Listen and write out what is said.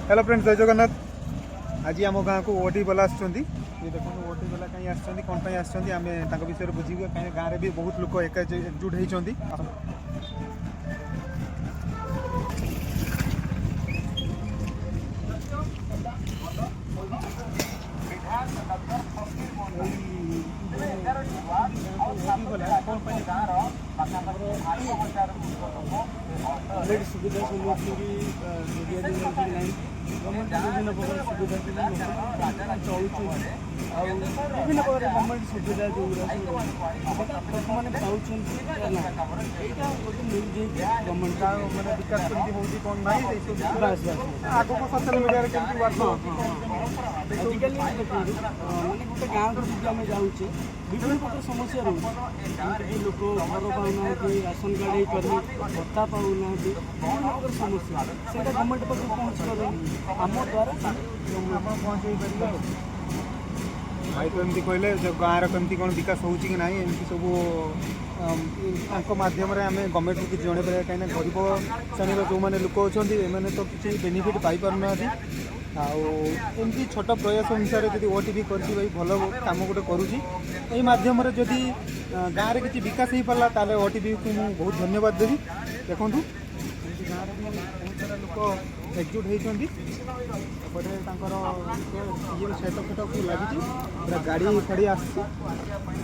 Hello friends, जय जगन्नाथ। आज आम गाँव को ओटी बाला आसुँच देखो ओटी बाला कहीं कौन आम विषय बुझे कहीं गाँव में भी बहुत लोग एकजुट होती। सुविधा गवर्नमेंट विभिन्न प्रकार सुविधा चलुच्छे विभिन्न प्रकार गवर्नमेंट सुविधा जो लोक मैंने पाँच यहाँ गोटे मिल जाए गवर्नमेंट मैंने विकास कमी होती कौन ना बस बस आग को सोशल मीडिया आजिकल देखिए मैंने गोटे गाँव को जब आम जाऊे विभिन्न प्रकार समस्या रोचे लोक घर पाऊना राशन कार्ड कर भत्ता पाऊना विभिन्न प्रकार समस्या से गवर्नमेंट पास पहुँच पारे आम द्वारा पहुँचे भाई तो एमती कहले गाँव रमती कौन विकास हो ना एमती सब मध्यम आम गवर्नमेंट को किसी जन कहीं गरीब श्रेणी जो मैंने लोक अच्छा एम तो किसी बेनिफिट पाईपार आमती छोट प्रयास अनुसार जी ओटीवी कर भल कम गोटे करुँची मध्यम जदि गाँव में किसी विकास हो पारा ताले ओटीवी को मुझे बहुत धन्यवाद देवी। देखूँ गाँव में बहुत सारा लोक एकजुट होती सेपटे ये सेट फेट को लगी गाड़ी फाड़ी आस